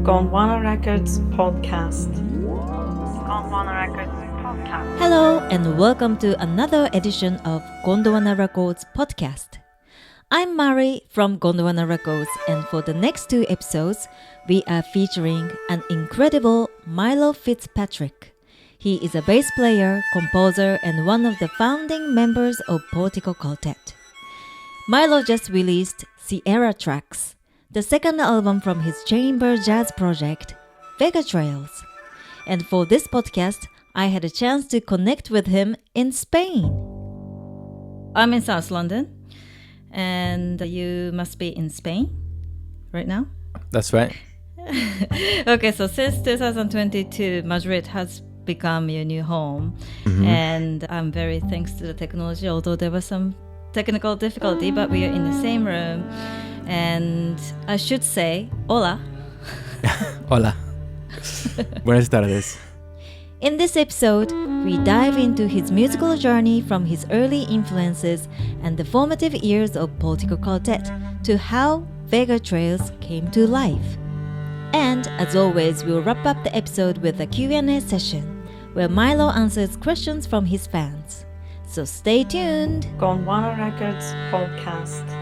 Gondwana Records podcast. Gondwana Records podcast. Hello and welcome to another edition of Gondwana Records podcast. I'm Mari from Gondwana Records, and for the next two episodes, we are featuring an incredible Milo Fitzpatrick. He is a bass player, composer, and one of the founding members of Portico Quartet. Milo just released Vega Trails, the second album from his chamber jazz project, Vega Trails. And for this podcast, I had a chance to connect with him in Spain. I'm in South London, and you must be in Spain right now? That's right. Okay, so since 2022, Madrid has become your new home. And I'm very thanks to the technology, although there was some technical difficulty, but we are in the same room. And I should say, hola. Hola. Buenas tardes. In this episode, we dive into his musical journey from his early influences and the formative years of Portico Quartet to how Vega Trails came to life. And as always, we'll wrap up the episode with a Q&A session where Milo answers questions from his fans. So stay tuned. Gondwana Records podcast.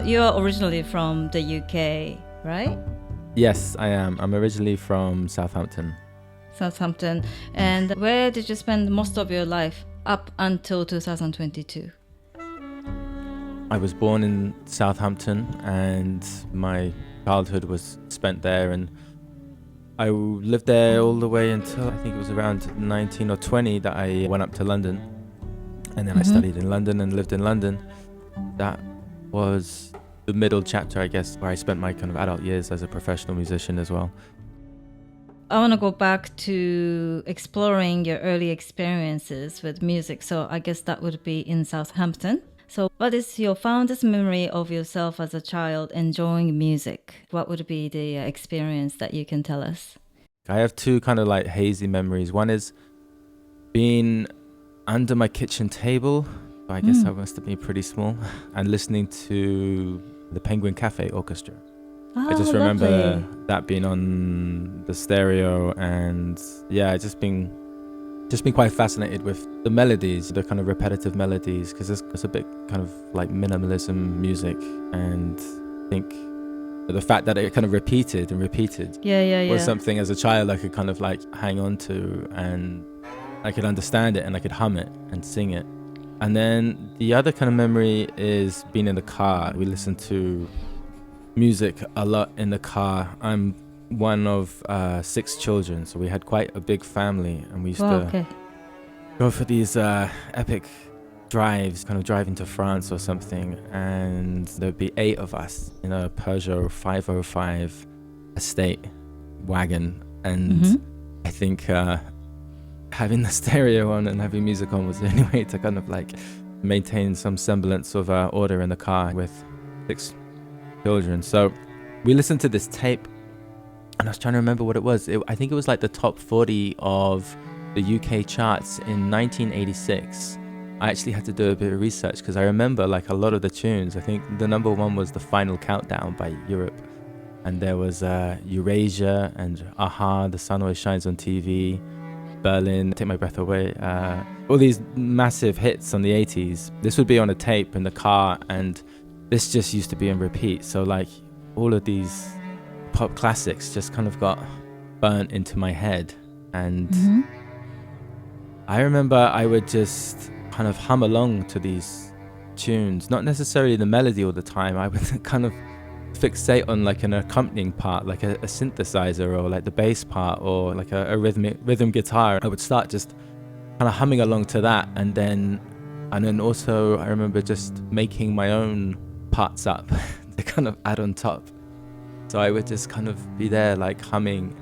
You are originally from the UK, right? Yes, I am. I'm originally from Southampton. Southampton. And where did you spend most of your life up until 2022? I was born in Southampton and my childhood was spent there, and I lived there all the way until I think it was around 19 or 20 that I went up to London. And then I studied in London and lived in London. That was the middle chapter, I guess, where I spent my kind of adult years as a professional musician as well. I want to go back to exploring your early experiences with music. So I guess that would be in Southampton. So what is your fondest memory of yourself as a child enjoying music? What would be the experience that you can tell us? I have two kind of like hazy memories. One is being under my kitchen table. I guess I must have been pretty small, and listening to the Penguin Cafe Orchestra. Oh, I just remember lovely. that being on the stereo, and yeah, just being quite fascinated with the melodies, the kind of repetitive melodies, because it's a bit kind of like minimalism music, and I think the fact that it kind of repeated was something as a child I could kind of like hang on to, and I could understand it and I could hum it and sing it. And then the other kind of memory is being in the car. We listened to music a lot in the car. I'm one of 6 children, so we had quite a big family, and we used to go for these epic drives, kind of driving to France or something, and there'd be 8 of us in a Peugeot 505 estate wagon, and I think having the stereo on and having music on was the only way to kind of like maintain some semblance of order in the car with 6 children. So we listened to this tape, and I was trying to remember what it was. I think it was like the top 40 of the UK charts in 1986. I actually had to do a bit of research because I remember like a lot of the tunes. I think the number 1 was The Final Countdown by Europe, and there was Eurasia and Aha, The Sun Always Shines on TV, Berlin, Take My Breath Away, all these massive hits on the 80s. This would be on a tape in the car, and this just used to be on repeat. So like all of these pop classics just kind of got burnt into my head, and I remember I would just kind of hum along to these tunes, not necessarily the melody all the time. I would kind of fixate on like an accompanying part, like a synthesizer, or like the bass part, or like a rhythm guitar. I would start just kind of humming along to that, and then also I remember just making my own parts up to kind of add on top. So I would just kind of be there like humming,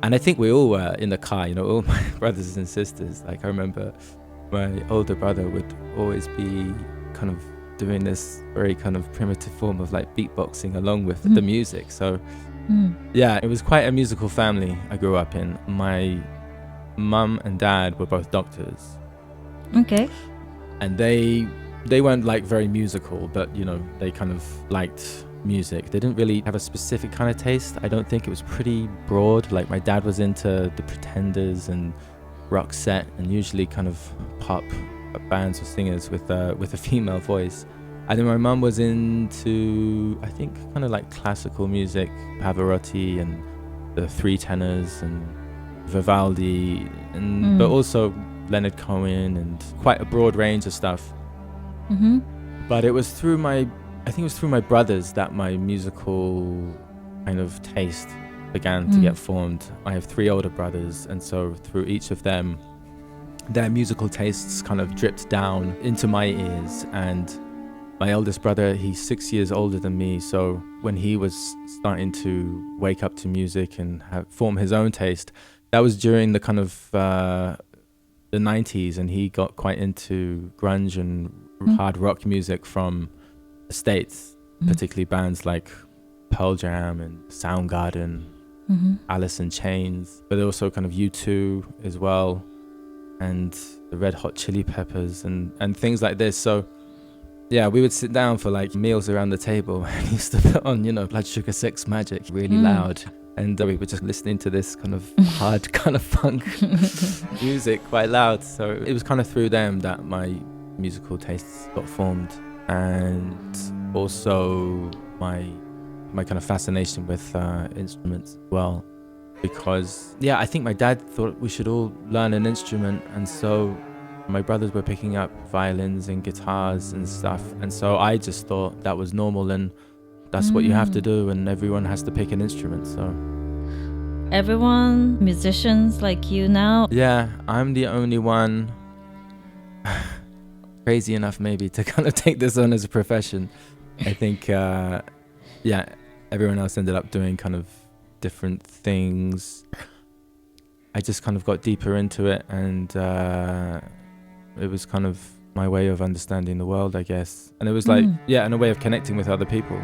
and I think we all were in the car, you know, all my brothers and sisters. Like I remember my older brother would always be kind of doing this very kind of primitive form of like beatboxing along with the music. So yeah, it was quite a musical family I grew up in. My mum and dad were both doctors. Okay. And they weren't like very musical, but you know, they kind of liked music. They didn't really have a specific kind of taste. I don't think. It was pretty broad. Like my dad was into the Pretenders and Roxette, and usually kind of pop bands or singers with a female voice. And then my mum was into, I think, kind of like classical music, Pavarotti and the Three Tenors and Vivaldi, and but also Leonard Cohen and quite a broad range of stuff. Mm-hmm. But it was through my brothers that my musical kind of taste began to get formed. I have 3 older brothers, and so through each of them, their musical tastes kind of dripped down into my ears. And my eldest brother, he's 6 years older than me, so when he was starting to wake up to music and form his own taste, that was during the kind of the 90s, and he got quite into grunge and hard rock music from the States, particularly bands like Pearl Jam and Soundgarden, Alice in Chains, but also kind of U2 as well, and the Red Hot Chili Peppers and things like this. So yeah, we would sit down for like meals around the table and he used to put on, Blood Sugar Sex Magic really loud. And we were just listening to this kind of hard kind of funk music quite loud. So it was kind of through them that my musical tastes got formed. And also my kind of fascination with instruments as well. Because, I think my dad thought we should all learn an instrument. And so my brothers were picking up violins and guitars and stuff. And so I just thought that was normal and that's what you have to do, and everyone has to pick an instrument. So everyone musicians like you now? Yeah, I'm the only one crazy enough maybe to kind of take this on as a profession. I think everyone else ended up doing kind of different things. I just kind of got deeper into it, and it was kind of my way of understanding the world, I guess. And it was like, and a way of connecting with other people.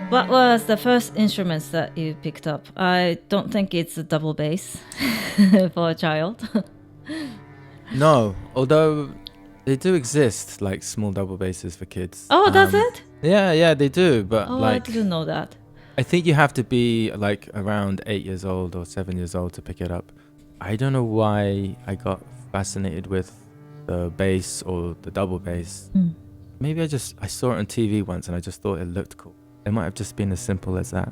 What was the first instruments that you picked up? I don't think it's a double bass for a child. No, although they do exist, like small double basses for kids. Oh, does it? Yeah, they do. But I didn't know that. I think you have to be like around 8 years old or 7 years old to pick it up. I don't know why I got fascinated with the bass or the double bass. Maybe I saw it on TV once and I just thought it looked cool. It might have just been as simple as that.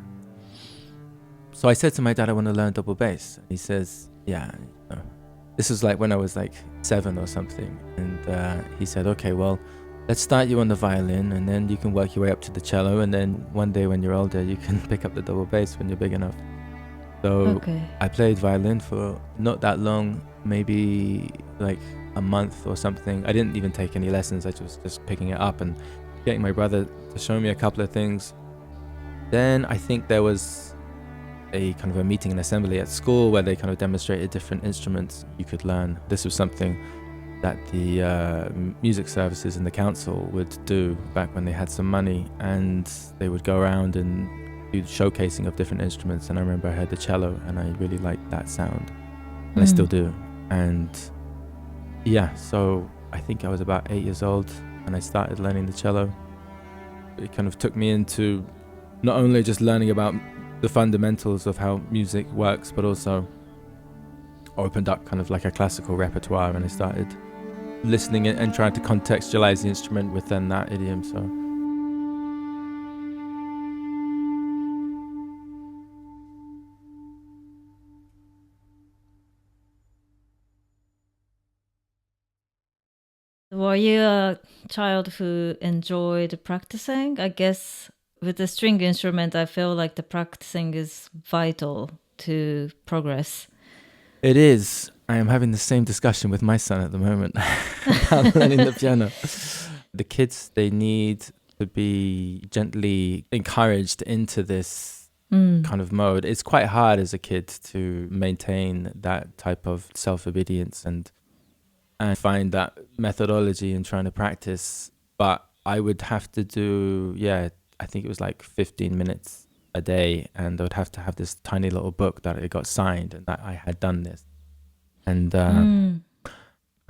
So I said to my dad, I want to learn double bass. He says, this was like when I was like 7 or something. And he said, okay, well, let's start you on the violin and then you can work your way up to the cello. And then one day when you're older, you can pick up the double bass when you're big enough. So I played violin for not that long, maybe like a month or something. I didn't even take any lessons. I was just picking it up and getting my brother to show me a couple of things. Then I think there was a kind of a meeting and assembly at school where they kind of demonstrated different instruments you could learn. This was something that the music services in the council would do back when they had some money, and they would go around and do showcasing of different instruments. And I remember I heard the cello and I really liked that sound, and I still do. And so I think I was about 8 years old and I started learning the cello. It kind of took me into not only just learning about the fundamentals of how music works, but also opened up kind of like a classical repertoire, and I started listening and trying to contextualize the instrument within that idiom. So were you a child who enjoyed practicing? I guess with the string instrument, I feel like the practicing is vital to progress. it is. I am having the same discussion with my son at the moment about learning the piano. The kids, they need to be gently encouraged into this kind of mode. It's quite hard as a kid to maintain that type of self-obedience and find that methodology in trying to practice. But I would have to do, I think it was like 15 minutes a day, and I would have to have this tiny little book that it got signed and that I had done this. And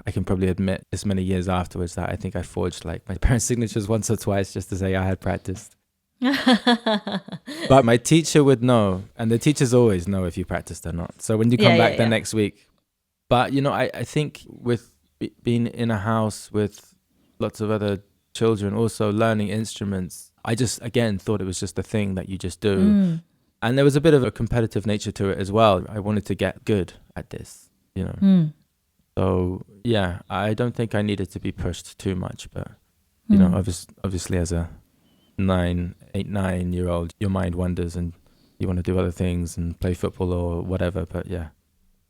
I can probably admit this many years afterwards that I think I forged like my parents' signatures once or twice just to say I had practiced. But my teacher would know, and the teachers always know if you practiced or not. So when you come back the next week. But, you know, I think with being in a house with lots of other children also learning instruments, I just, again, thought it was just a thing that you just do. And there was a bit of a competitive nature to it as well. I wanted to get good at this, you know. So, yeah, I don't think I needed to be pushed too much. But, you know, obviously as a 9-year-old, your mind wanders and you want to do other things and play football or whatever. But, yeah,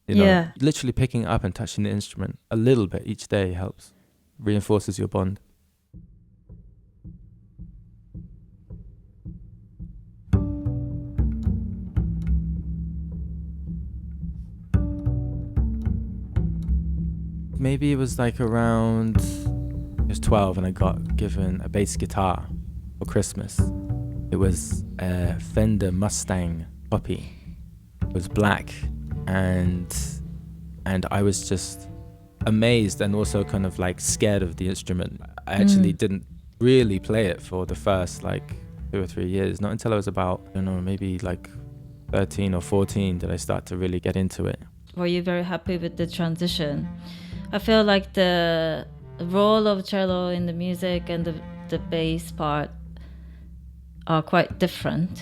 you know, literally picking it up and touching the instrument a little bit each day helps, reinforces your bond. Maybe it was like around, I was 12 and I got given a bass guitar for Christmas. It was a Fender Mustang Poppy. It was black, and I was just amazed and also kind of like scared of the instrument. I actually didn't really play it for the first like 2 or 3 years. Not until I was about, I don't know, maybe like 13 or 14 did I start to really get into it. Were you very happy with the transition? I feel like the role of cello in the music and the bass part are quite different.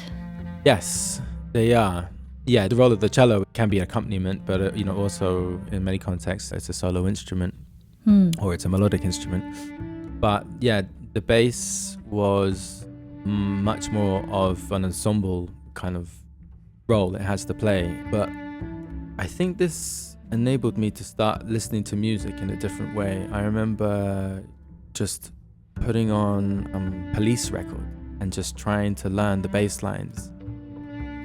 Yes, they are. Yeah, the role of the cello can be an accompaniment, but you know, also in many contexts it's a solo instrument or it's a melodic instrument. But yeah, the bass was much more of an ensemble kind of role it has to play. But I think this enabled me to start listening to music in a different way. I remember just putting on a Police record and just trying to learn the bass lines.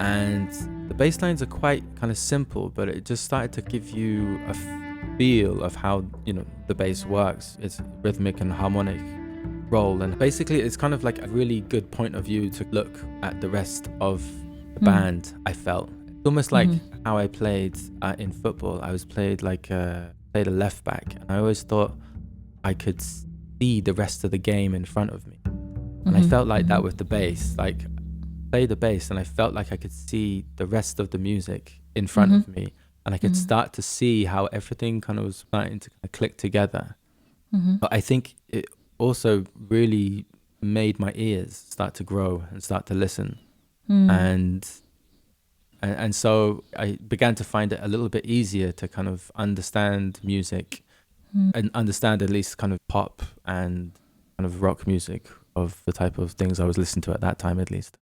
And the bass lines are quite kind of simple, but it just started to give you a feel of how, you know, the bass works. It's rhythmic and harmonic role. And basically it's kind of like a really good point of view to look at the rest of the band, I felt. Almost like how I played in football. I was played a left back, and I always thought I could see the rest of the game in front of me. And I felt like that with the bass. Like, play the bass, and I felt like I could see the rest of the music in front of me, and I could start to see how everything kind of was starting to kind of click together. But I think it also really made my ears start to grow and start to listen, and so I began to find it a little bit easier to kind of understand music and understand at least kind of pop and kind of rock music of the type of things I was listening to at that time, at least.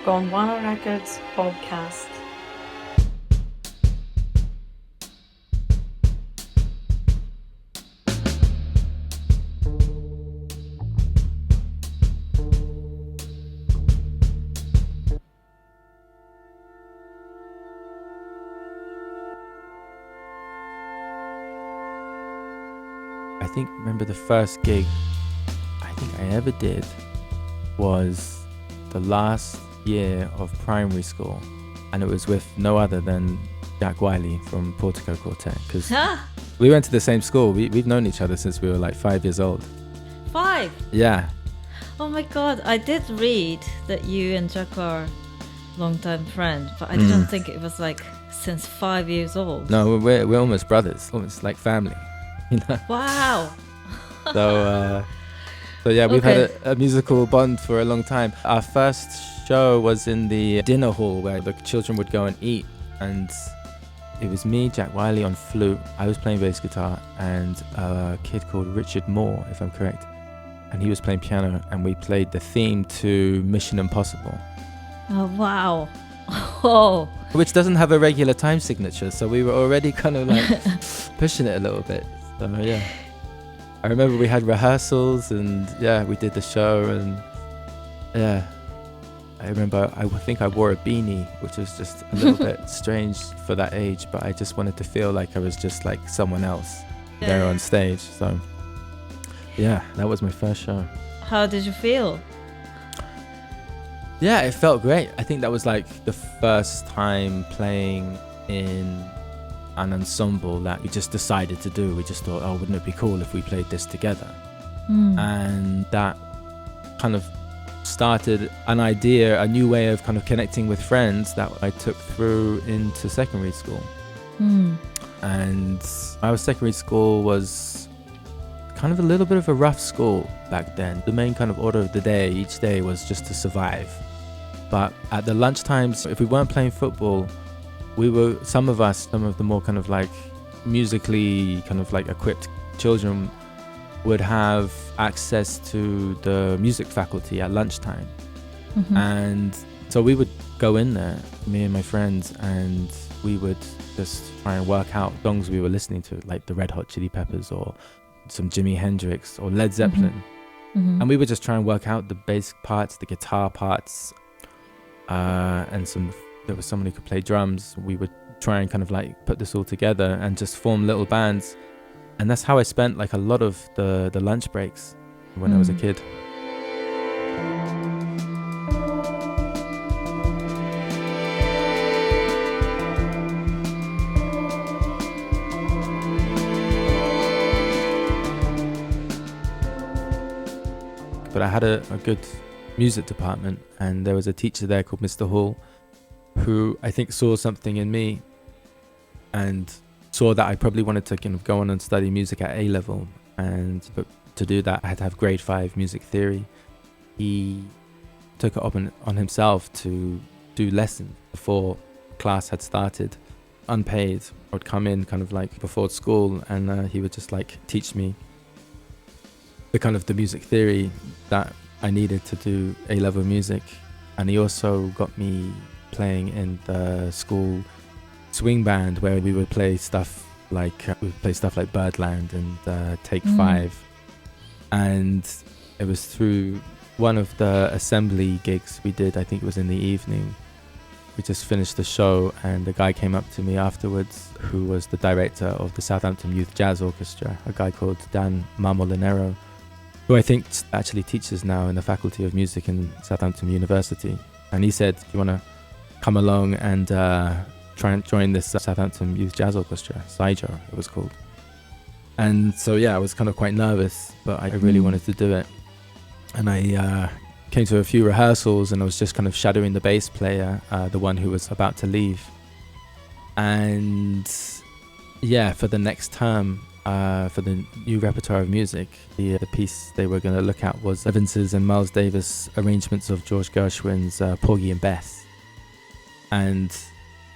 Gondwana Records podcast. Remember the first gig I think I ever did was the last year of primary school, and it was with no other than Jack Wiley from Portico Quartet, because we went to the same school. We've known each other since we were like 5 years old. 5? Yeah. Oh my god, I did read that you and Jack are long-time friends, but I didn't think it was like since 5 years old. No, we're almost brothers, almost like family, you know. Wow. So yeah, we've had a musical bond for a long time. Our first show was in the dinner hall where the children would go and eat, and it was me, Jack Wiley on flute, I was playing bass guitar, and a kid called Richard Moore, if I'm correct, and he was playing piano, and we played the theme to Mission Impossible. Oh wow. Oh. which doesn't have a regular time signature. So we were already kind of like pushing it a little bit. So yeah, I remember we had rehearsals and yeah, we did the show and yeah. I remember I think I wore a beanie, which was just a little bit strange for that age, but I just wanted to feel like I was just like someone else there on stage. So yeah, that was my first show. How did you feel? Yeah, it felt great. I think that was like the first time playing in an ensemble that we just decided to do. We just thought, oh, wouldn't it be cool if we played this together? And that kind of started an idea, a new way of kind of connecting with friends that I took through into secondary school. And our secondary school was kind of a little bit of a rough school back then. The main kind of order of the day, each day, was just to survive. But at the lunchtimes, if we weren't playing football, some of the more kind of like musically kind of like equipped children would have access to the music faculty at lunchtime. And so we would go in there, me and my friends, and we would just try and work out songs we were listening to, like the Red Hot Chili Peppers or some Jimi Hendrix or Led Zeppelin. And we would just try and work out the bass parts, the guitar parts, and there was someone who could play drums. We would try and kind of like put this all together and just form little bands. And that's how I spent like a lot of the lunch breaks when I was a kid. But I had a good music department, and there was a teacher there called Mr. Hall, who I think saw something in me and saw that I probably wanted to kind of go on and study music at A level. But to do that, I had to have grade 5 music theory. He took it up on himself to do lessons before class had started, unpaid. I would come in kind of like before school, and he would just like teach me the music theory that I needed to do A-level music. And he also got me playing in the school swing band, where we would play stuff like Birdland and Take 5. And it was through one of the assembly gigs we did, I think it was in the evening. We just finished the show, and a guy came up to me afterwards who was the director of the Southampton Youth Jazz Orchestra, a guy called Dan Marmolinero, who I think actually teaches now in the Faculty of Music in Southampton University. And he said, do you want to come along and try and join this Southampton Youth Jazz Orchestra, SIJO it was called. And so yeah, I was kind of quite nervous, but I really wanted to do it. And I came to a few rehearsals, and I was just kind of shadowing the bass player, the one who was about to leave. And yeah, for the next term, for the new repertoire of music, the piece they were going to look at was Evans's and Miles Davis arrangements of George Gershwin's Porgy and Bess. And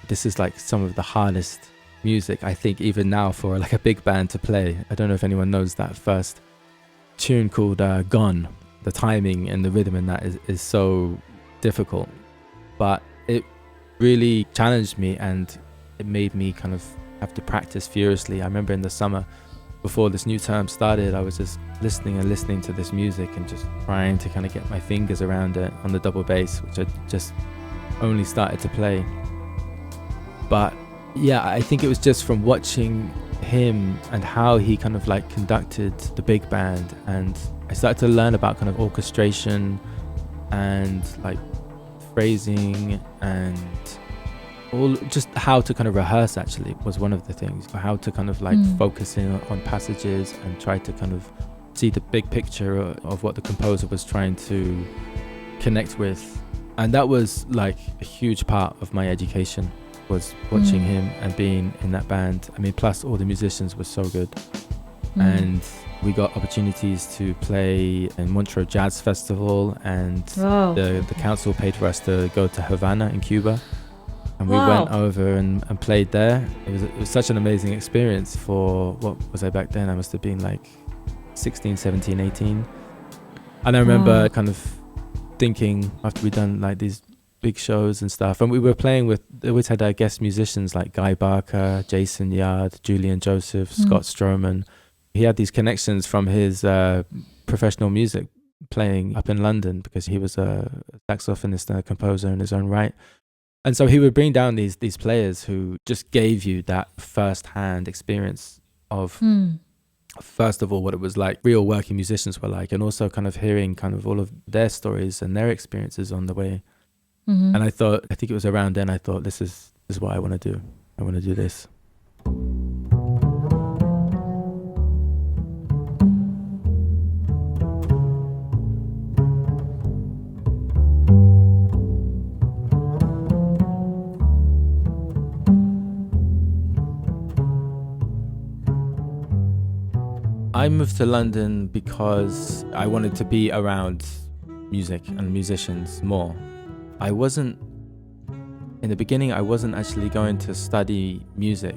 this is like some of the hardest music, I think, even now for like a big band to play. I don't know if anyone knows that first tune called Gone. The timing and the rhythm in that is so difficult, but it really challenged me, and it made me kind of have to practice furiously. I remember in the summer before this new term started, I was just listening to this music and just trying to kind of get my fingers around it on the double bass, which I just only started to play. But yeah, I think it was just from watching him and how he kind of like conducted the big band, and I started to learn about kind of orchestration and like phrasing and all, just how to kind of rehearse actually was one of the things, how to kind of like focus in on passages and try to kind of see the big picture of what the composer was trying to connect with. And that was like a huge part of my education, was watching him and being in that band. I mean, plus all the musicians were so good. And we got opportunities to play in Montreux Jazz Festival, and the council paid for us to go to Havana in Cuba, and we went over and played there. It was such an amazing experience for, what was I back then? I must have been like 16, 17, 18. And I remember kind of thinking, after we'd done like these big shows and stuff. And we were playing with, they always had guest musicians like Guy Barker, Jason Yard, Julian Joseph, Scott Stroman. He had these connections from his professional music playing up in London, because he was a saxophonist and a composer in his own right. And so he would bring down these players who just gave you that first-hand experience of, first of all, what it was like, real working musicians were like, and also kind of hearing kind of all of their stories and their experiences on the way. And I think it was around then I thought, this is what I want to do. I want to do this. I moved to London because I wanted to be around music and musicians more. In the beginning, I wasn't actually going to study music.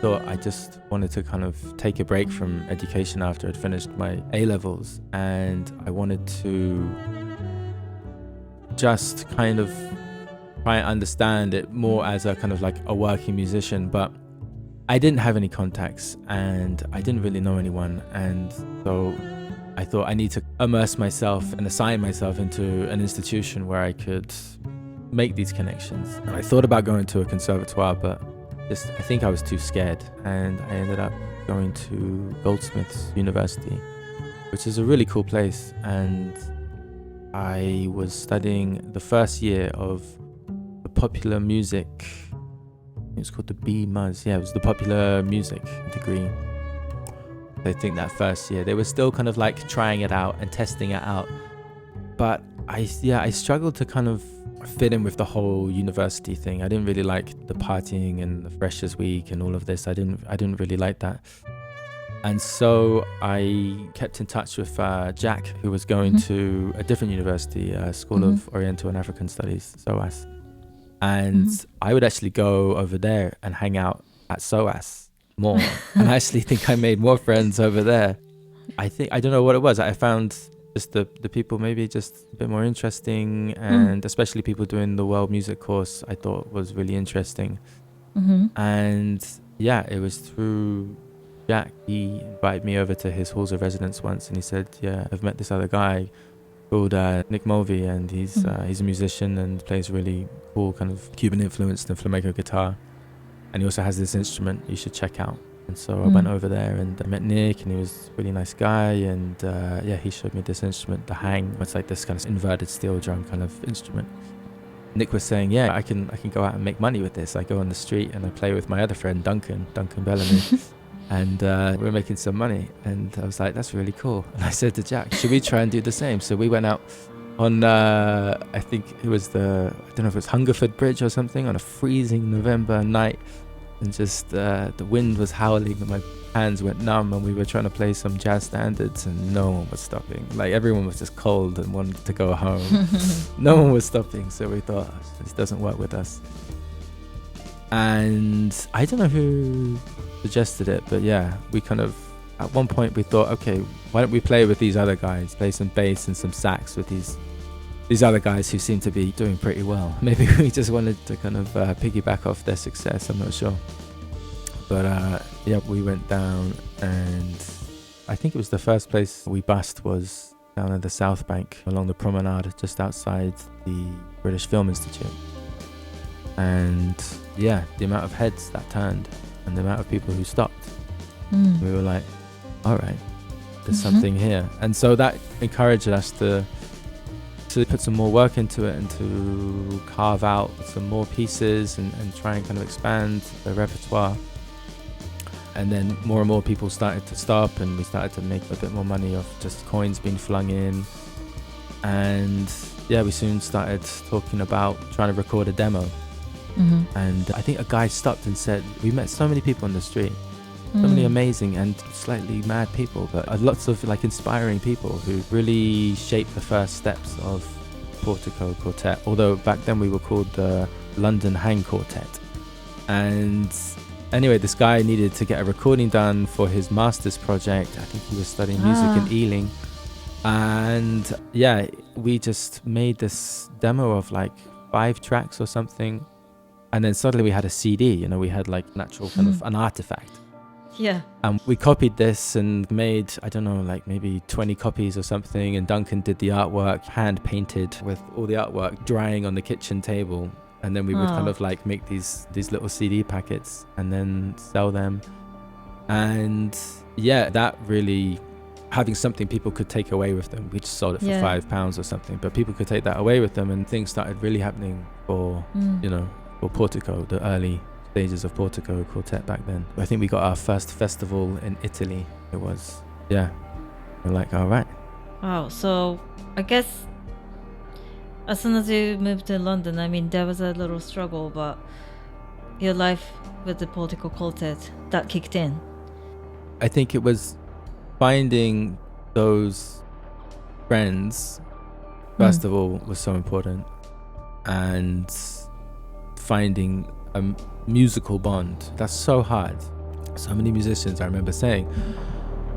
Thought I just wanted to kind of take a break from education after I'd finished my A-levels, and I wanted to just kind of try and understand it more as a kind of like a working musician, but I didn't have any contacts and I didn't really know anyone, and so I thought I need to immerse myself and assign myself into an institution where I could make these connections. And I thought about going to a conservatoire, but I think I was too scared, and I ended up going to Goldsmiths University, which is a really cool place. And I was studying the first year of the popular music. It was called the B-Mus. Yeah, it was the popular music degree. I think that first year they were still kind of like trying it out and testing it out, but I struggled to kind of fit in with the whole university thing. I didn't really like the partying and the freshers week and all of this. I didn't really like that, and so I kept in touch with Jack, who was going to a different university, School of Oriental and African Studies, SOAS, and I would actually go over there and hang out at SOAS more. And I actually think I made more friends over there. I don't know what it was. I found just the people maybe just a bit more interesting, and especially people doing the world music course I thought was really interesting. And yeah, it was through Jack. He invited me over to his halls of residence once, and he said, yeah, I've met this other guy called Nick Mulvey, and he's a musician and plays really cool kind of Cuban influenced and flamenco guitar. And he also has this instrument you should check out. And so I went over there and I met Nick, and he was a really nice guy. And he showed me this instrument, the Hang. It's like this kind of inverted steel drum kind of instrument. Nick was saying, yeah, I can go out and make money with this. I go on the street and I play with my other friend, Duncan Bellamy. And we're making some money. And I was like, that's really cool. And I said to Jack, should we try and do the same? So we went out on, I think it was I don't know if it was Hungerford Bridge or something, on a freezing November night. And just the wind was howling and my hands went numb, and we were trying to play some jazz standards and no one was stopping. Like everyone was just cold and wanted to go home. No one was stopping, so we thought, this doesn't work with us. And I don't know who suggested it, but yeah, we kind of, at one point we thought, okay, why don't we play with these other guys, play some bass and some sax with these other guys who seem to be doing pretty well. Maybe we just wanted to kind of piggyback off their success, I'm not sure. But we went down, and I think it was the first place we bussed was down at the South Bank along the promenade just outside the British Film Institute. And yeah, the amount of heads that turned and the amount of people who stopped, we were like, all right, there's something here. And so that encouraged us to put some more work into it and to carve out some more pieces and try and kind of expand the repertoire. And then more and more people started to stop, and we started to make a bit more money off just coins being flung in. And yeah, we soon started talking about trying to record a demo. And I think a guy stopped and said, we met so many people on the street, so many amazing and slightly mad people, but lots of like inspiring people who really shaped the first steps of Portico Quartet. Although back then we were called the London Hang Quartet. And anyway, this guy needed to get a recording done for his master's project. I think he was studying music in Ealing. And yeah, we just made this demo of like 5 tracks or something. And then suddenly we had a CD, you know, we had like an actual kind of an artifact. Yeah. And we copied this and made, I don't know, like maybe 20 copies or something. And Duncan did the artwork, hand painted with all the artwork drying on the kitchen table. And then we would kind of like make these little CD packets and then sell them. And yeah, that really, having something people could take away with them. We just sold it for £5 or something, but people could take that away with them, and things started really happening for, you know, for Portico, the early stages of Portico Quartet back then. I think we got our first festival in Italy. It was, we're like, all right. Wow. So I guess as soon as you moved to London, I mean, there was a little struggle, but your life with the Portico Quartet, that kicked in. I think it was finding those friends, first of all, was so important. And finding a musical bond, that's so hard. So many musicians, I remember saying,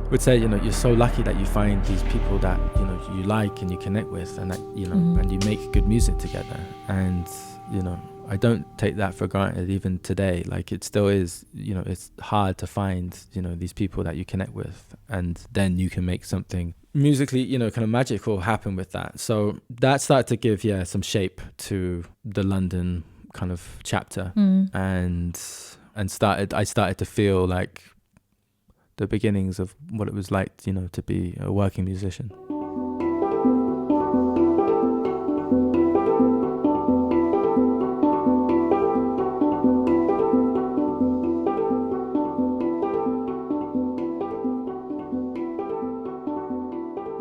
would say, you know, you're so lucky that you find these people that, you know, you like and you connect with, and that, you know, and you make good music together. And, you know, I don't take that for granted even today. Like, it still is, you know, it's hard to find, you know, these people that you connect with, and then you can make something musically, you know, kind of magical happen with that. So that started to give, some shape to the London kind of chapter. And I started to feel like the beginnings of what it was like, you know, to be a working musician.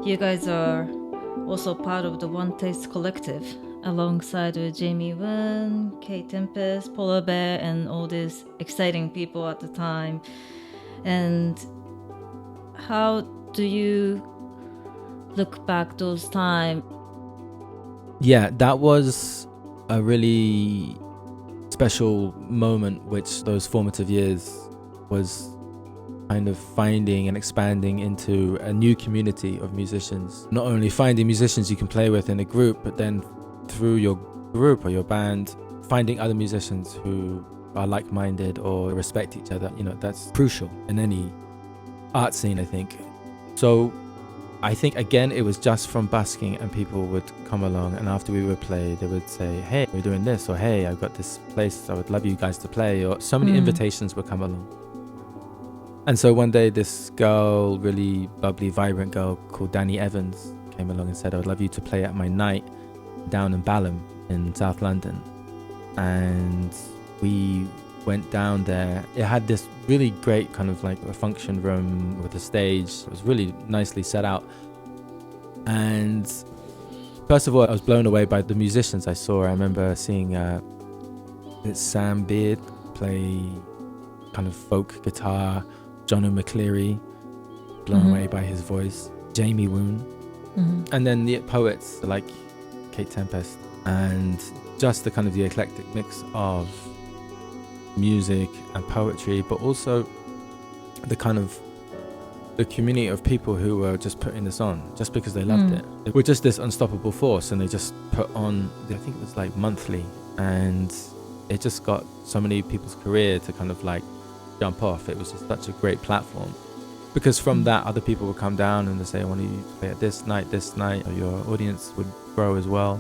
You guys are also part of the One Taste Collective, alongside with Jamie Wen, Kate Tempest, Polar Bear, and all these exciting people at the time. And how do you look back those times? Yeah, that was a really special moment, which those formative years was kind of finding and expanding into a new community of musicians. Not only finding musicians you can play with in a group, but then through your group or your band, finding other musicians who are like-minded or respect each other. You know, that's crucial in any art scene, I think. So I think, again, it was just from busking, and people would come along, and after we would play, they would say, hey, we're doing this, or hey, I've got this place I would love you guys to play, or so many invitations would come along. And so one day this girl, really bubbly, vibrant girl called Danny Evans came along and said, I would love you to play at my night down in Balham in South London. And we went down there. It had this really great kind of like a function room with a stage. It was really nicely set out. And first of all, I was blown away by the musicians I saw. I remember seeing Sam Beard play kind of folk guitar, John O'Mcleary, blown away by his voice, Jamie Woon, and then the poets like Kate Tempest, and just the kind of the eclectic mix of music and poetry, but also the kind of the community of people who were just putting this on just because they loved it. They were just this unstoppable force, and they just put on, I think it was like monthly, and it just got so many people's career to kind of like jump off. It was just such a great platform, because from that other people would come down and they say, I want you to play at this night, or your audience would grow as well.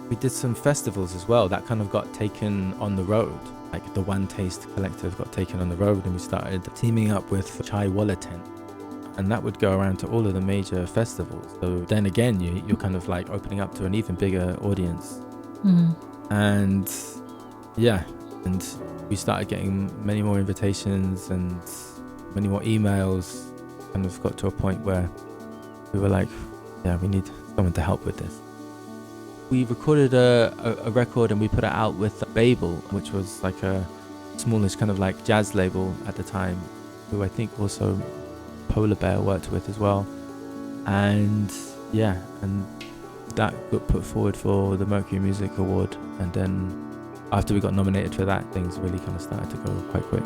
We did some festivals as well that kind of got taken on the road, like the One Taste Collective got taken on the road, and we started teaming up with Chai Walla Tent, and that would go around to all of the major festivals. So then again, you're kind of like opening up to an even bigger audience. And and we started getting many more invitations and many more emails. Kind of got to a point where we were like, we need someone to help with this. We recorded a record and we put it out with Babel, which was like a smallish kind of like jazz label at the time, who I think also Polar Bear worked with as well. And and that got put forward for the Mercury Music Award. And then after we got nominated for that, things really kind of started to go quite quick.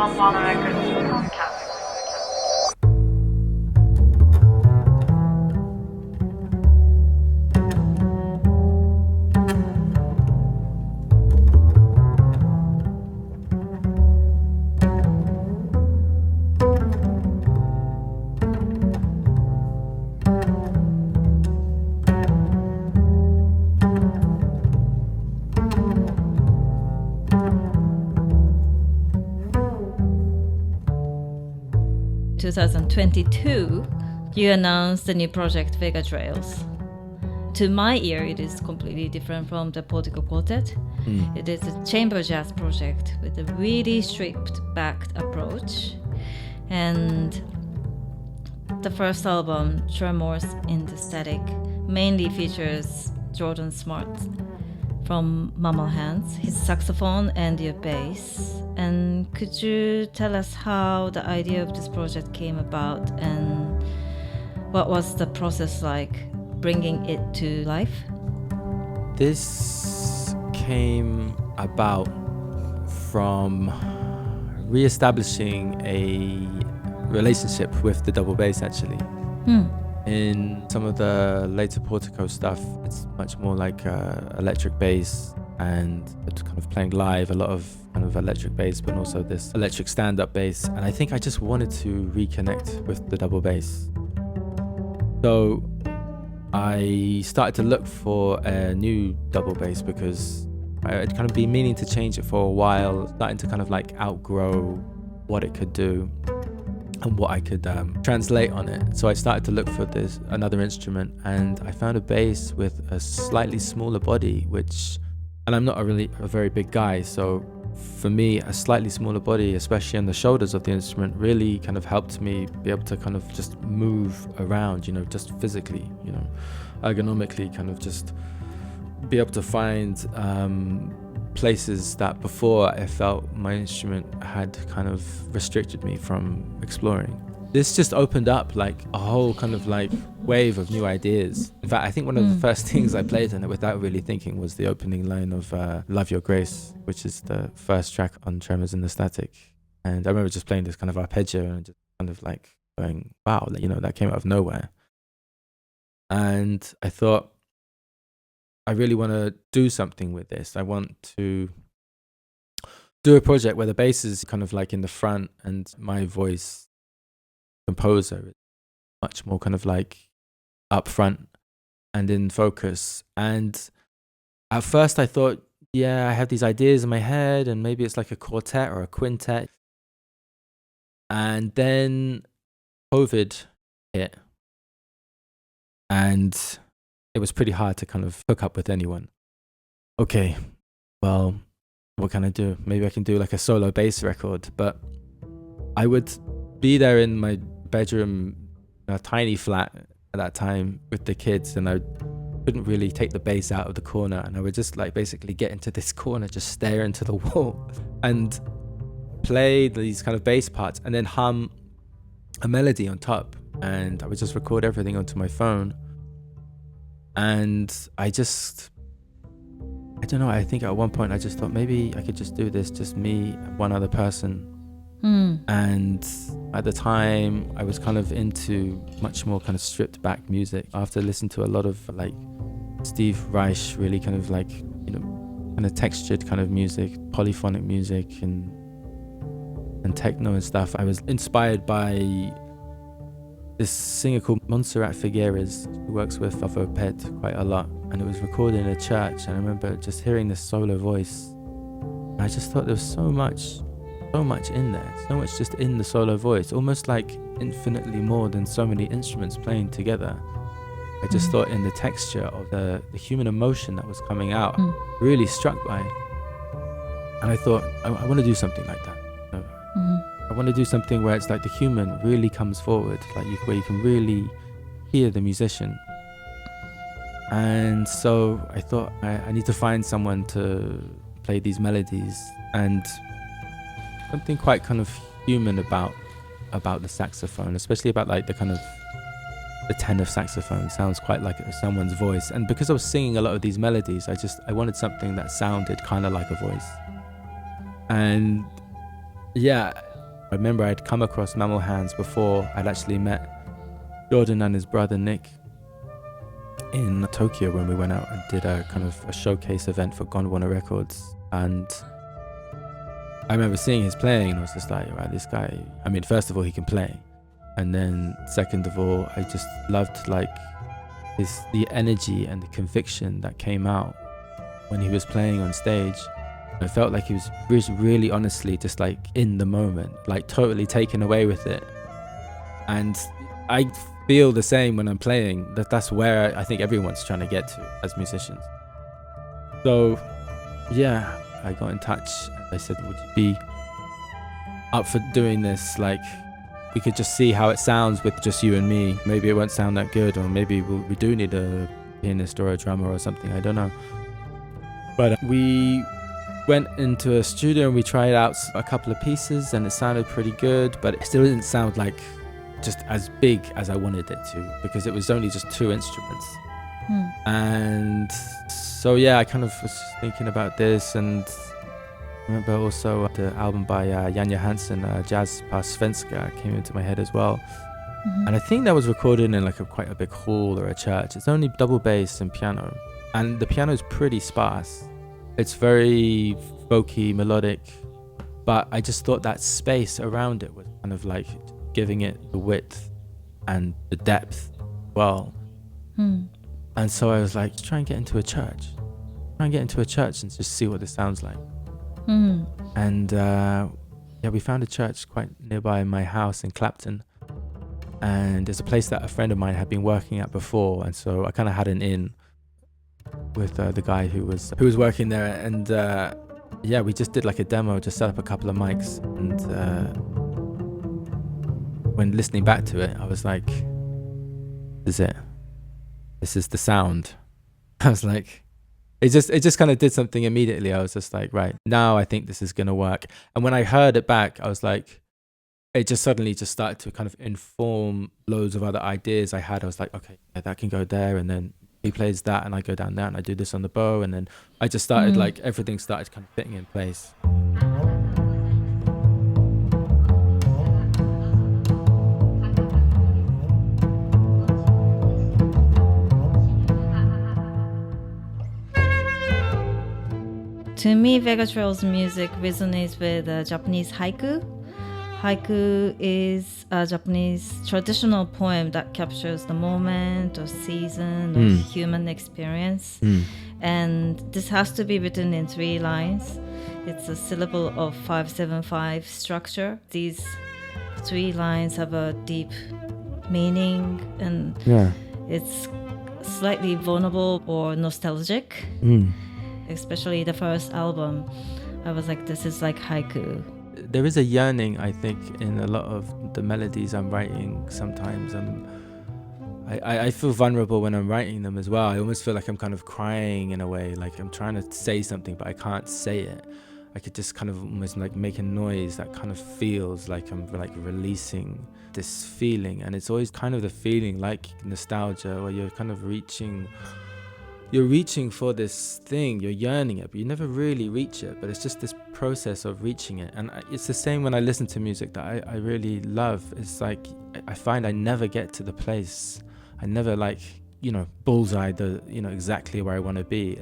Gondwana Records podcast. 2022, you announced the new project Vega Trails. To my ear, it is completely different from the Portico Quartet. It is a chamber jazz project with a really stripped-back approach. And the first album, Tramore's in the Static, mainly features Jordan Smart from Mammal Hands, his saxophone and your bass. And could you tell us how the idea of this project came about and what was the process like bringing it to life? This came about from re-establishing a relationship with the double bass, actually. In some of the later Portico stuff, it's much more like electric bass and it's kind of playing live, a lot of kind of electric bass, but also this electric stand-up bass. And I think I just wanted to reconnect with the double bass. So I started to look for a new double bass because I had kind of been meaning to change it for a while, starting to kind of like outgrow what it could do and what I could translate on it. So I started to look for another instrument, and I found a bass with a slightly smaller body, and I'm not a very big guy, so for me a slightly smaller body, especially on the shoulders of the instrument, really kind of helped me be able to kind of just move around, just physically, ergonomically, kind of just be able to find places that before I felt my instrument had kind of restricted me from exploring. This just opened up like a whole kind of like wave of new ideas. In fact, I think one of the first things I played on it without really thinking was the opening line of Love Your Grace, which is the first track on Tremors in the Static. And I remember just playing this kind of arpeggio and just kind of like going, wow, that came out of nowhere. And I thought, I really want to do something with this. I want to do a project where the bass is kind of like in the front and my voice composer is much more kind of like up front and in focus. And at first I thought, yeah, I have these ideas in my head and maybe it's like a quartet or a quintet. And then COVID hit and it was pretty hard to kind of hook up with anyone. Okay, well, what can I do? Maybe I can do like a solo bass record, but I would be there in my bedroom, a tiny flat at that time with the kids, and I couldn't really take the bass out of the corner, and I would just like basically get into this corner, just stare into the wall and play these kind of bass parts and then hum a melody on top, and I would just record everything onto my phone. And I don't know, I think at one point I just thought maybe I could just do this, just me and one other person. And at the time I was kind of into much more kind of stripped back music after listening to a lot of like Steve Reich, really kind of like, kind of textured kind of music, polyphonic music and techno and stuff. I was inspired by this singer called Montserrat Figueres, who works with Fafo Ped quite a lot, and it was recorded in a church, and I remember just hearing this solo voice, and I just thought there was so much in there, so much just in the solo voice, almost like infinitely more than so many instruments playing together. I just thought in the texture of the human emotion that was coming out, really struck by it. And I thought, I want to do something like that. I want to do something where it's like the human really comes forward, like where you can really hear the musician. And so I thought I need to find someone to play these melodies, and something quite kind of human about the saxophone, especially about like the kind of the tenor saxophone sounds quite like someone's voice. And because I was singing a lot of these melodies, I wanted something that sounded kind of like a voice. And yeah, I remember I'd come across Mammal Hands before I'd actually met Jordan and his brother Nick in Tokyo when we went out and did a kind of a showcase event for Gondwana Records. And I remember seeing his playing and I was just like, right, this guy, I mean, first of all, he can play. And then second of all, I just loved like the energy and the conviction that came out when he was playing on stage. I felt like he was really honestly just like in the moment, like totally taken away with it. And I feel the same when I'm playing. That's where I think everyone's trying to get to as musicians. So yeah, I got in touch and I said, would you be up for doing this? Like, we could just see how it sounds with just you and me. Maybe it won't sound that good, or maybe we do need a pianist or a drummer or something, I don't know. But we went into a studio and we tried out a couple of pieces and it sounded pretty good, but it still didn't sound like just as big as I wanted it to, because it was only just 2 instruments. And so yeah, I kind of was thinking about this, and I remember also the album by Jan Johansson, Jazz par Svenska, came into my head as well. And I think that was recorded in like quite a big hall or a church. It's only double bass and piano, and the piano is pretty sparse. It's very folky, melodic, but I just thought that space around it was kind of like giving it the width and the depth well. And so I was like, try and get into a church. Try and get into a church and just see what this sounds like. And yeah, we found a church quite nearby my house in Clapton. And there's a place that a friend of mine had been working at before. And so I kind of had an in with the guy who was working there. And yeah, we just did like a demo, just set up a couple of mics. And when listening back to it, I was like, this is it. This is the sound. I was like, it just kind of did something immediately. I was just like, right, now I think this is going to work. And when I heard it back, I was like, it just suddenly just started to kind of inform loads of other ideas I had. I was like, okay, yeah, that can go there. And then he plays that and I go down there and I do this on the bow. And then I just started like, everything started kind of fitting in place. To me, Vega Trails music resonates with Japanese haiku. Haiku is a Japanese traditional poem that captures the moment or season or human experience. And this has to be written in 3 lines. It's a syllable of 5-7-5 structure. These 3 lines have a deep meaning, and it's slightly vulnerable or nostalgic. Especially the first album, I was like, this is like haiku. There is a yearning, I think, in a lot of the melodies I'm writing sometimes. I feel vulnerable when I'm writing them as well. I almost feel like I'm kind of crying in a way, like I'm trying to say something, but I can't say it. I could just kind of almost like make a noise that kind of feels like I'm like releasing this feeling. And it's always kind of the feeling like nostalgia, where you're kind of reaching for this thing, you're yearning it, but you never really reach it. But it's just this process of reaching it. And it's the same when I listen to music that I really love. It's like, I find I never get to the place. I never like, bullseye exactly where I want to be.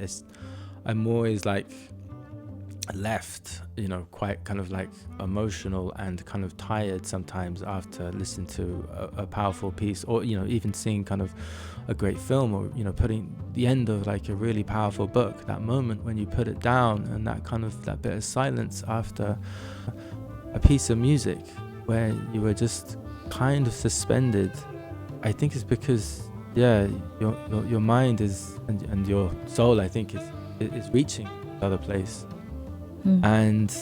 I'm always like left, quite kind of like emotional and kind of tired sometimes after listening to a powerful piece, or, even seeing kind of a great film, or, putting the end of like a really powerful book, that moment when you put it down and that bit of silence after a piece of music where you were just kind of suspended. I think it's because, your mind is, and your soul, I think is reaching the other place. And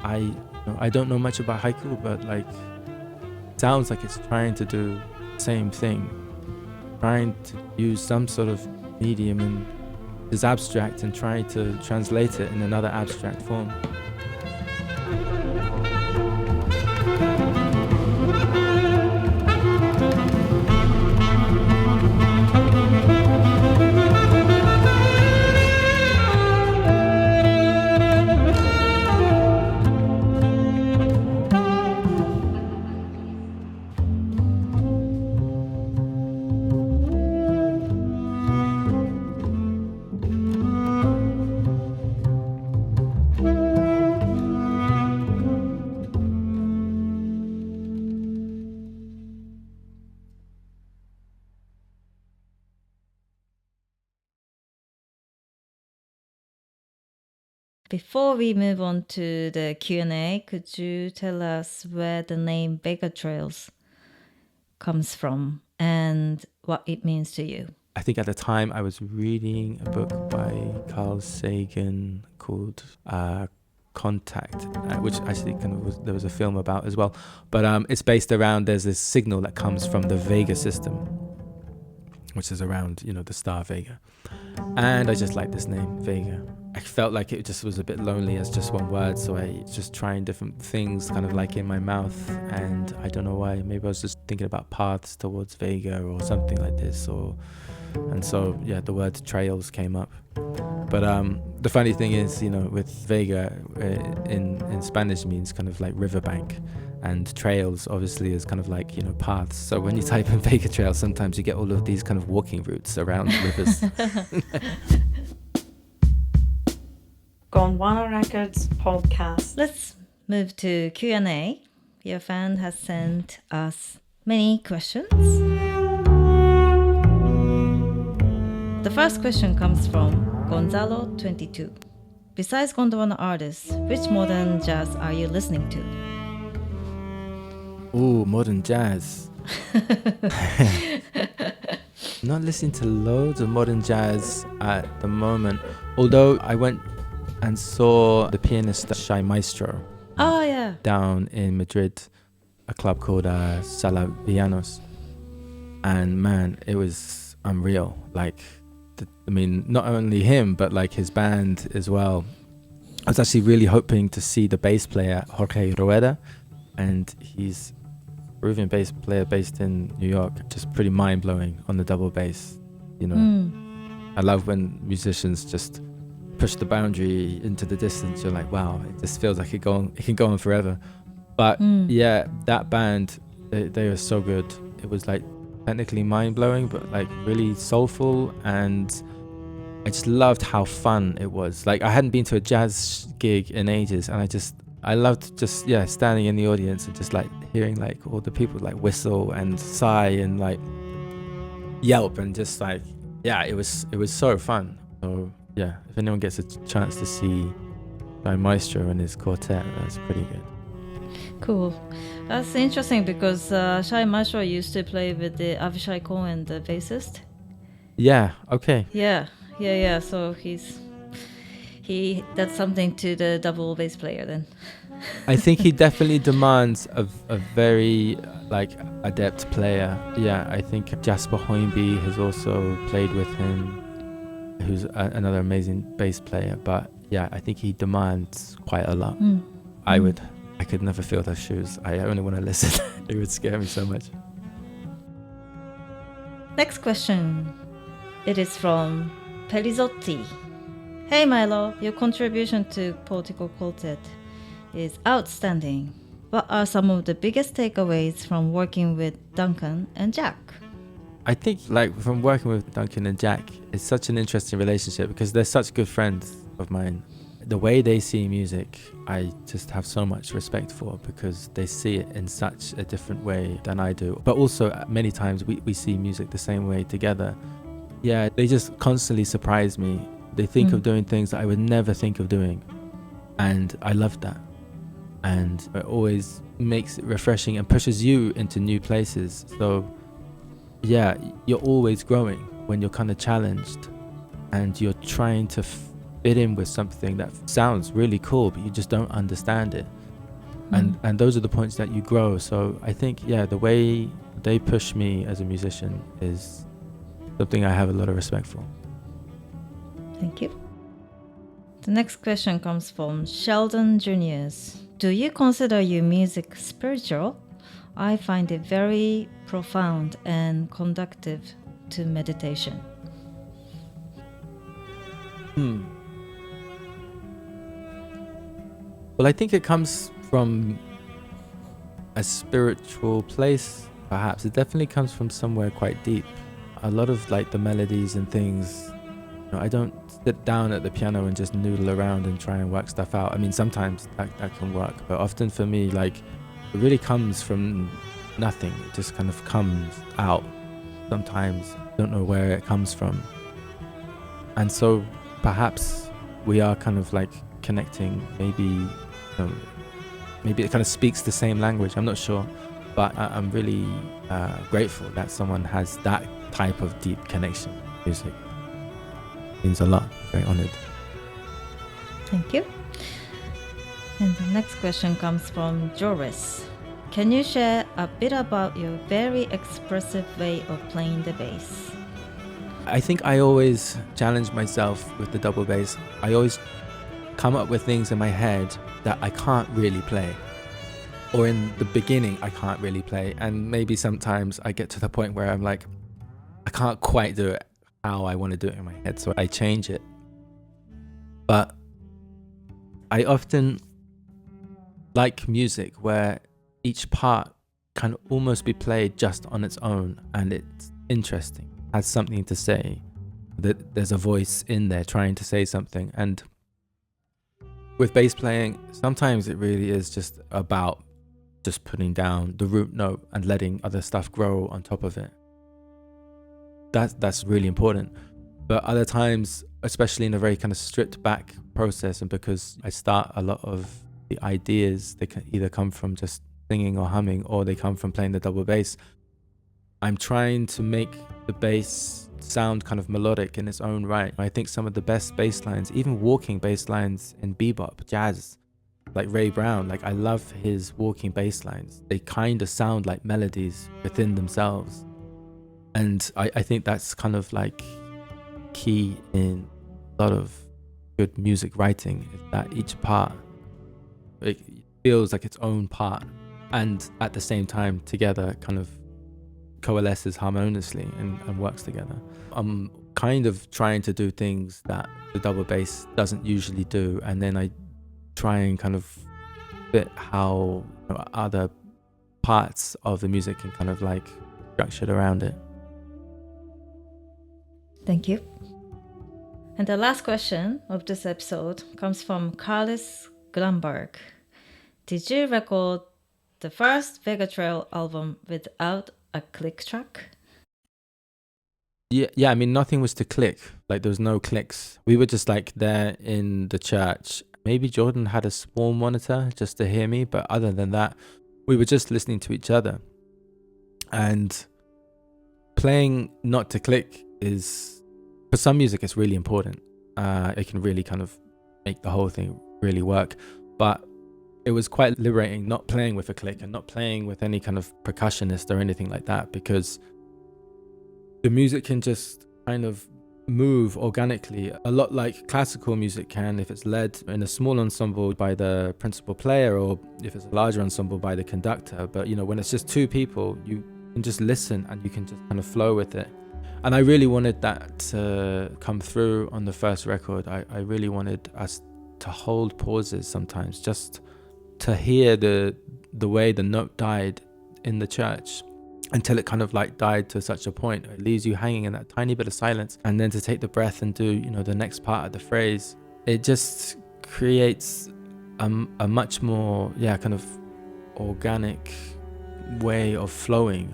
I don't know much about haiku, but like, it sounds like it's trying to do the same thing, trying to use some sort of medium and is abstract and trying to translate it in another abstract form. Before we move on to the Q&A, could you tell us where the name Vega Trails comes from and what it means to you? I think at the time I was reading a book by Carl Sagan called Contact, which actually there was a film about as well. But it's based around, there's this signal that comes from the Vega system, which is around, the star Vega. And I just like this name, Vega. I felt like it just was a bit lonely as just one word, so I just trying different things kind of like in my mouth, and I don't know why, maybe I was just thinking about paths towards Vega or something like this, and so the word trails came up. But the funny thing is, with Vega in Spanish means kind of like riverbank, and trails obviously is kind of like paths. So when you type in Vega Trails, sometimes you get all of these kind of walking routes around rivers. Gondwana Records podcast. Let's move to Q&A. Your fan has sent us many questions. The first question comes from Gonzalo22. Besides Gondwana artists, which modern jazz are you listening to? Ooh, modern jazz. Not listening to loads of modern jazz at the moment. Although I went and saw the pianist Shy Maestro. Oh, yeah. Down in Madrid, a club called Sala Villanos. And man, it was unreal. Not only him, but like his band as well. I was actually really hoping to see the bass player Jorge Rueda, and he's a Peruvian bass player based in New York. Just pretty mind-blowing on the double bass, I love when musicians just push the boundary into the distance. You're like, wow, it just feels like it can go on forever. But that band, they were so good. It was like technically mind-blowing, but like really soulful, and I just loved how fun it was. Like, I hadn't been to a jazz gig in ages, and I loved just standing in the audience and just like hearing like all the people like whistle and sigh and like yelp, and just like it was so fun. So if anyone gets a chance to see my Maestro and his quartet, that's pretty good. Cool. That's interesting because Shy Maestro used to play with the Avishai Cohen, the bassist. Yeah, okay. Yeah. So that's something to the double bass player then. I think he definitely demands a very like adept player. Yeah, I think Jasper Hoynby has also played with him, who's another amazing bass player. But I think he demands quite a lot. I could never feel those shoes. I only want to listen. It would scare me so much. Next question. It is from Pelizzotti. Hey Milo, your contribution to Portico Quartet is outstanding. What are some of the biggest takeaways from working with Duncan and Jack? I think like from working with Duncan and Jack, it's such an interesting relationship because they're such good friends of mine. The way they see music, I just have so much respect for, because they see it in such a different way than I do. But also many times we see music the same way together. Yeah, they just constantly surprise me. They think of doing things that I would never think of doing. And I love that. And it always makes it refreshing and pushes you into new places. So you're always growing when you're kind of challenged and you're trying to fit in with something that sounds really cool, but you just don't understand it. And those are the points that you grow. So I think, the way they push me as a musician is something I have a lot of respect for. Thank you. The next question comes from Sheldon Juniors. Do you consider your music spiritual? I find it very profound and conducive to meditation. Well, I think it comes from a spiritual place, perhaps. It definitely comes from somewhere quite deep. A lot of like the melodies and things, I don't sit down at the piano and just noodle around and try and work stuff out. I mean, sometimes that can work, but often for me, like, it really comes from nothing. It just kind of comes out. Sometimes I don't know where it comes from. And so perhaps we are kind of like connecting. Maybe maybe it kind of speaks the same language. I'm not sure, but I'm really grateful that someone has that type of deep connection with music. It means a lot. Very honored. Thank you. And the next question comes from Joris. Can you share a bit about your very expressive way of playing the bass? I think I always challenge myself with the double bass. I always come up with things in my head that I can't really play. Or in the beginning, I can't really play. And maybe sometimes I get to the point where I'm like, I can't quite do it how I want to do it in my head. So I change it. But I often like music where each part can almost be played just on its own, and it's interesting, has something to say, that there's a voice in there trying to say something. And with bass playing, sometimes it really is just about just putting down the root note and letting other stuff grow on top of it. That's really important. But other times, especially in a very kind of stripped back process, and because I start a lot of the ideas, they can either come from just singing or humming, or they come from playing the double bass. I'm trying to make the bass sound kind of melodic in its own right. I think some of the best bass lines, even walking bass lines in bebop, jazz, like Ray Brown, like I love his walking bass lines. They kind of sound like melodies within themselves. And I think that's kind of like key in a lot of good music writing, is that each part, it feels like its own part, and at the same time together kind of coalesces harmoniously and works together. I'm kind of trying to do things that the double bass doesn't usually do, and then I try and kind of fit how other parts of the music can kind of like structured around it. Thank you. And the last question of this episode comes from Carlos Glamberg. Did you record the first Vega Trail album without a click track? Yeah, I mean, nothing was to click. Like, there was no clicks. We were just like there in the church. Maybe Jordan had a small monitor just to hear me, but other than that, we were just listening to each other. And playing not to click is, for some music, it's really important. It can really kind of make the whole thing really work. But it was quite liberating not playing with a click and not playing with any kind of percussionist or anything like that, because the music can just kind of move organically, a lot like classical music can if it's led in a small ensemble by the principal player, or if it's a larger ensemble by the conductor. But when it's just two people, you can just listen and you can just kind of flow with it. And I really wanted that to come through on the first record. I really wanted us to hold pauses sometimes, just to hear the way the note died in the church, until it kind of like died to such a point it leaves you hanging in that tiny bit of silence, and then to take the breath and do the next part of the phrase. It just creates a much more kind of organic way of flowing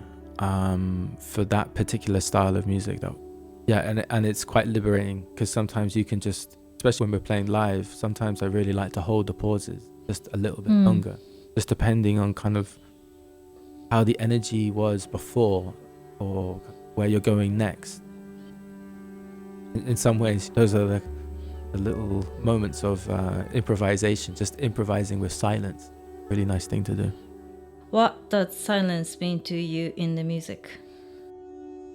for that particular style of music, though. And it's quite liberating, because sometimes you can just, especially when we're playing live, sometimes I really like to hold the pauses just a little bit longer, just depending on kind of how the energy was before or where you're going next. In some ways, those are the little moments of improvisation, just improvising with silence. Really nice thing to do. What does silence mean to you in the music?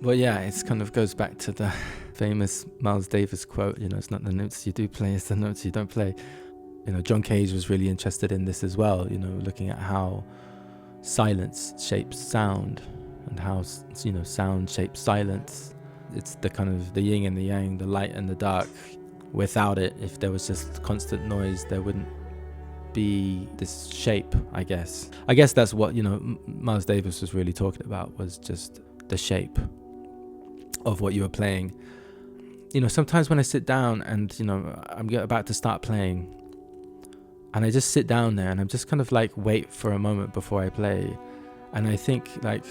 Well, it kind of goes back to the famous Miles Davis quote, it's not the notes you do play, it's the notes you don't play. John Cage was really interested in this as well, looking at how silence shapes sound and how, sound shapes silence. It's the kind of the yin and the yang, the light and the dark. Without it, if there was just constant noise, there wouldn't be this shape, I guess. That's what, Miles Davis was really talking about, was just the shape of what you were playing. Sometimes when I sit down and, I'm about to start playing, and I just sit down there and I'm just kind of like wait for a moment before I play. And I think, like,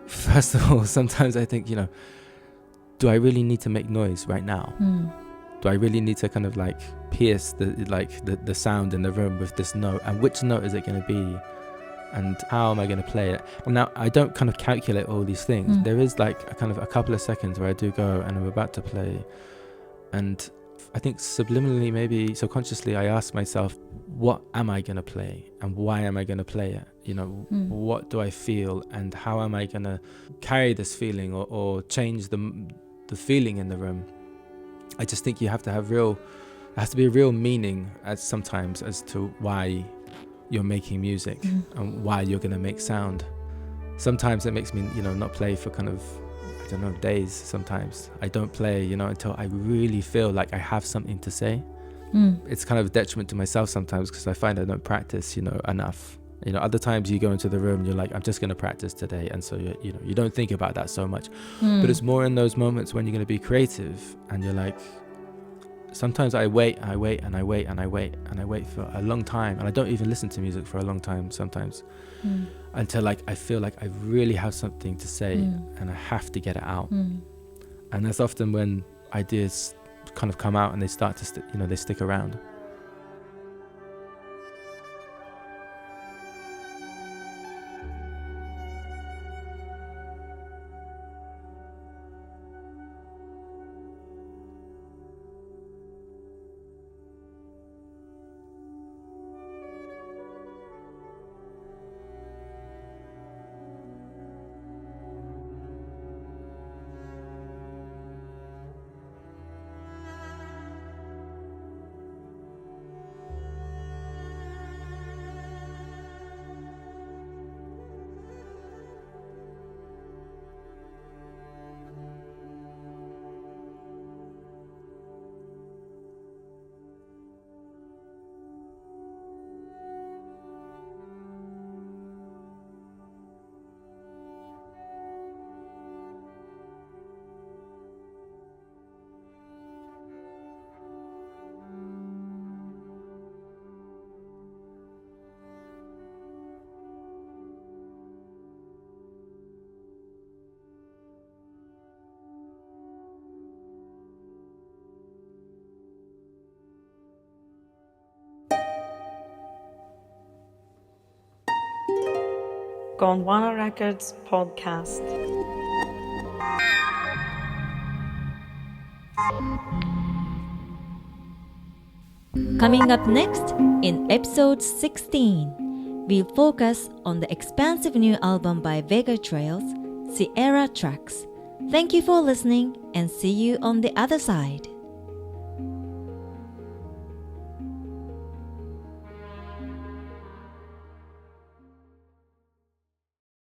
first of all, sometimes I think, do I really need to make noise right now? Do I really need to kind of like pierce the sound in the room with this note? And which note is it going to be? And how am I going to play it? And now I don't kind of calculate all these things. There is like a couple of seconds where I do go and I'm about to play. And I think subliminally, maybe subconsciously, I ask myself, what am I going to play? And why am I going to play it? You know, what do I feel? And how am I going to carry this feeling or change the feeling in the room? I just think you have to have there has to be a real meaning sometimes as to why you're making music and why you're going to make sound. Sometimes it makes me, not play for kind of, I don't know, days. Sometimes I don't play, until I really feel like I have something to say. It's kind of a detriment to myself sometimes because I find I don't practice, enough. Other times you go into the room, you're like, I'm just going to practice today. And so, you don't think about that so much. But it's more in those moments when you're going to be creative and you're like, sometimes I wait for a long time. And I don't even listen to music for a long time sometimes until like I feel like I really have something to say and I have to get it out. And that's often when ideas kind of come out and they start to, they stick around. Gondwana Records podcast. Coming up next in episode 16, we'll focus on the expansive new album by Vega Trails, Sierra Tracks. Thank you for listening and see you on the other side.